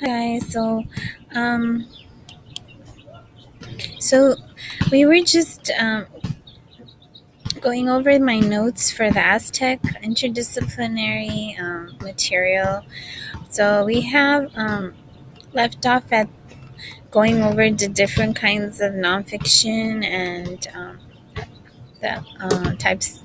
Hi, um, so we were just going over my notes for the Aztec interdisciplinary material. So we have left off at going over the different kinds of nonfiction and the types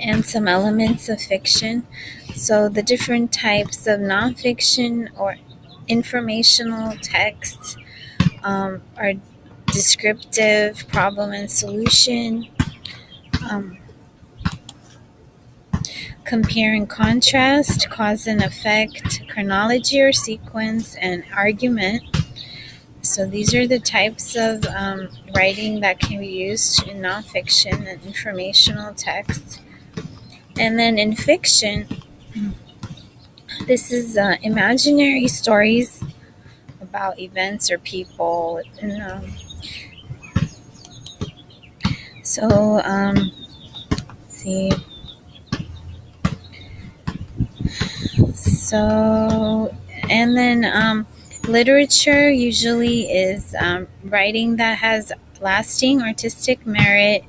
and some elements of fiction. So the different types of nonfiction or informational texts are descriptive, problem and solution, um, compare and contrast, cause and effect, chronology or sequence, and argument. So these are the types of writing that can be used in nonfiction and informational text. And then in fiction, this is imaginary stories about events or people. And, so, see. So, and then literature usually is writing that has lasting artistic merit.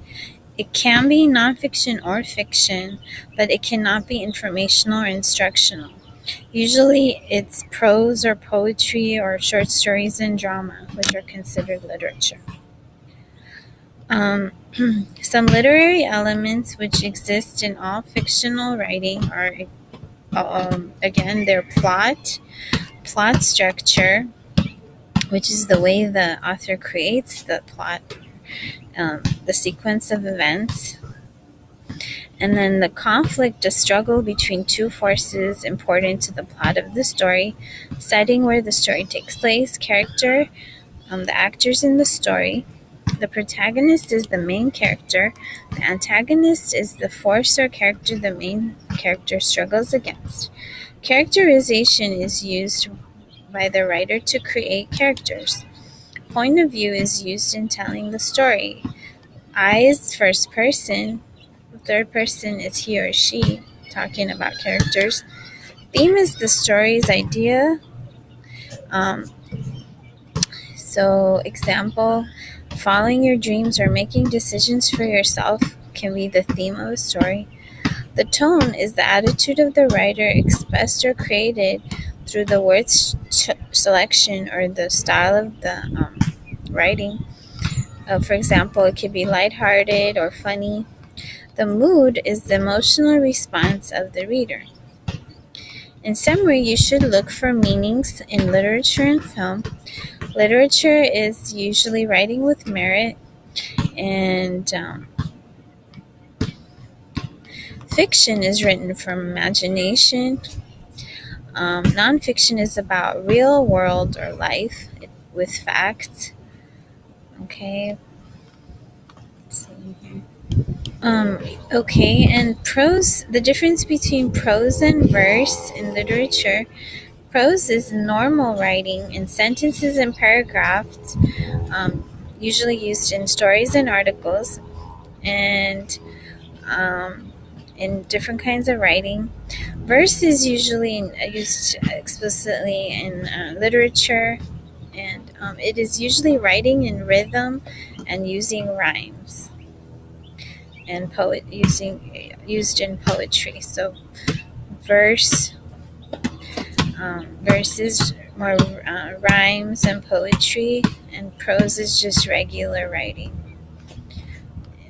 It can be nonfiction or fiction, but it cannot be informational or instructional. Usually it's prose or poetry or short stories and drama, which are considered literature. Um, some literary elements which exist in all fictional writing are, again, their plot structure, which is the way the author creates the plot, the sequence of events, and then the conflict, a struggle between two forces important to the plot of the story, setting where the story takes place, character, the actors in the story. The protagonist is the main character. The antagonist is the force or character the main character struggles against. Characterization is used by the writer to create characters. Point of view is used in telling the story. I is first person. The third person is he or she, talking about characters. Theme is the story's idea. Um, so, example, following your dreams or making decisions for yourself can be the theme of a story. The tone is the attitude of the writer expressed or created through the words selection or the style of the writing. For example, it could be lighthearted or funny. The mood is the emotional response of the reader. In summary, you should look for meanings in literature and film. Literature is usually writing with merit, and fiction is written from imagination. Nonfiction is about real world or life with facts. Okay. Let's see here. Okay, and prose, the difference between prose and verse in literature. Prose is normal writing in sentences and paragraphs, usually used in stories and articles, and in different kinds of writing. Verse is usually used explicitly in literature, and it is usually writing in rhythm and using rhymes, and used in poetry. So verse is more rhymes and poetry, and prose is just regular writing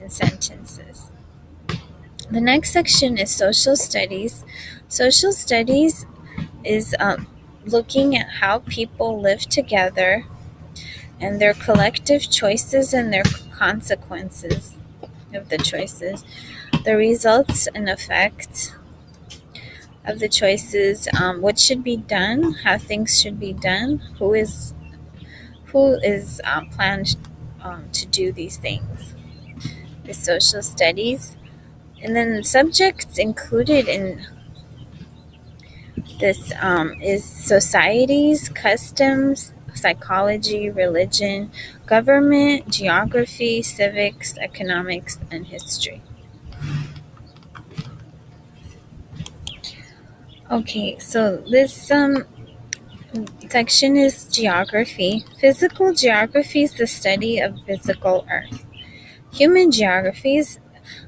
in sentences. The next section is social studies. Social studies is looking at how people live together and their collective choices and their consequences of the choices, the results and effects of the choices, what should be done, how things should be done, who is planned to do these things. The social studies, and then the subjects included in this is societies, customs, psychology, religion, government, geography, civics, economics, and history. Okay, so this section is geography. Physical geography is the study of physical Earth. Human geography is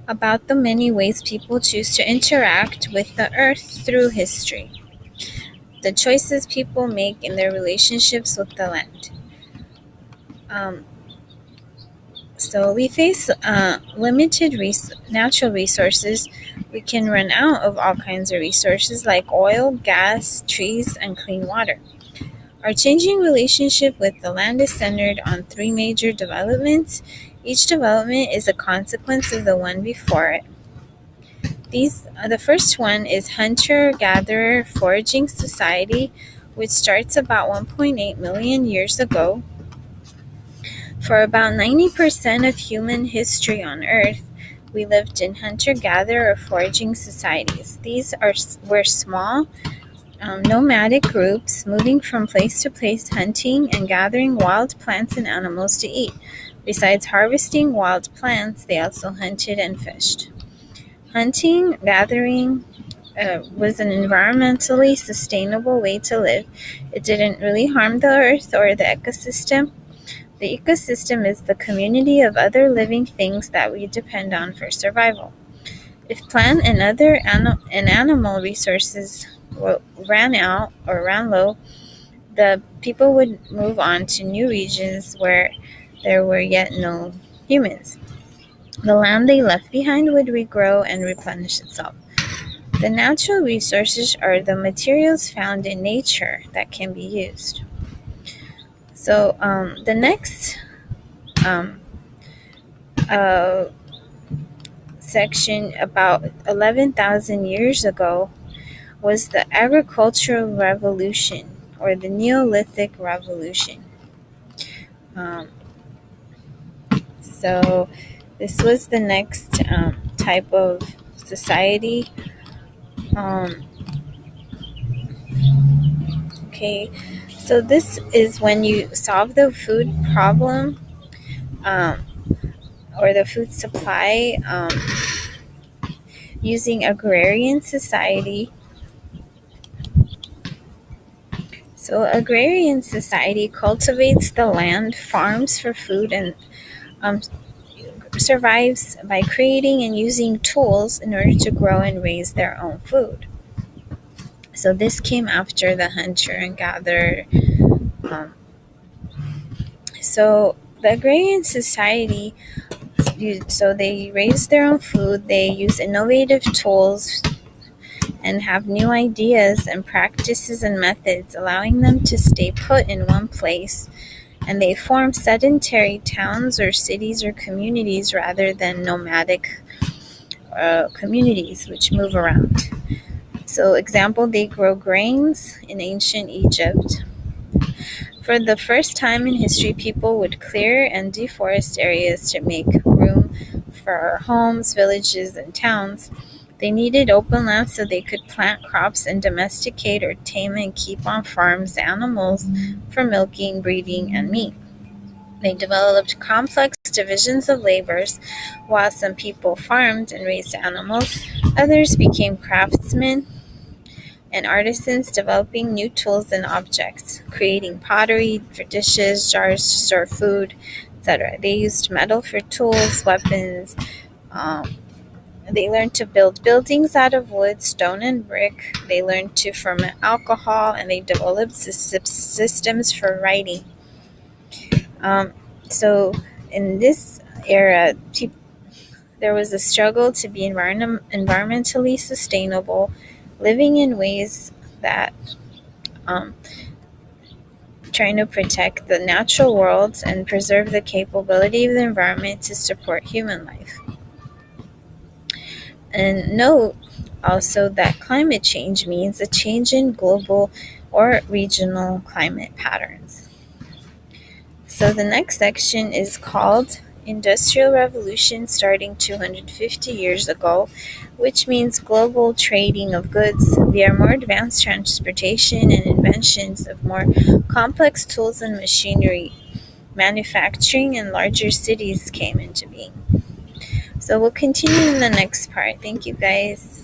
about the many ways people choose to interact with the Earth through history. The choices people make in their relationships with the land. Um, so we face limited natural resources. We can run out of all kinds of resources like oil, gas, trees, and clean water. Our changing relationship with the land is centered on three major developments. Each development is a consequence of the one before it. The first one is hunter-gatherer foraging society, which starts about 1.8 million years ago. For about 90% of human history on Earth, we lived in hunter-gatherer foraging societies. Were small, nomadic groups moving from place to place, hunting and gathering wild plants and animals to eat. Besides harvesting wild plants, they also hunted and fished. Hunting, gathering was an environmentally sustainable way to live. It didn't really harm the earth or the ecosystem. The ecosystem is the community of other living things that we depend on for survival. If plant and other animal resources ran out or ran low, the people would move on to new regions where there were yet no humans. The land they left behind would regrow and replenish itself. The natural resources are the materials found in nature that can be used. So the next um, uh, section, about 11,000 years ago, was the agricultural revolution or the Neolithic revolution. Um, so this was the next type of society. Um, okay, so this is when you solve the food problem um, or the food supply using agrarian society. So agrarian society cultivates the land, farms for food, and um, survives by creating and using tools in order to grow and raise their own food. So this came after the hunter and gatherer. Um, so the agrarian society, so they raise their own food, they use innovative tools and have new ideas and practices and methods, allowing them to stay put in one place. And they form sedentary towns or cities or communities rather than nomadic communities which move around. So, example, they grow grains in ancient Egypt. For the first time in history, people would clear and deforest areas to make room for homes, villages, and towns. They needed open land so they could plant crops and domesticate or tame and keep on farms animals for milking, breeding, and meat. They developed complex divisions of labors. While some people farmed and raised animals, others became craftsmen and artisans, developing new tools and objects, creating pottery for dishes, jars to store food, etc. They used metal for tools, weapons. They learned to build buildings out of wood, stone, and brick. They learned to ferment alcohol, and they developed systems for writing. So in this era, there was a struggle to be environmentally sustainable, living in ways that trying to protect the natural world and preserve the capability of the environment to support human life. And note also that climate change means a change in global or regional climate patterns. So the next section is called Industrial Revolution, starting 250 years ago, which means global trading of goods via more advanced transportation and inventions of more complex tools and machinery. Manufacturing and larger cities came into being. So we'll continue in the next part. Thank you, guys.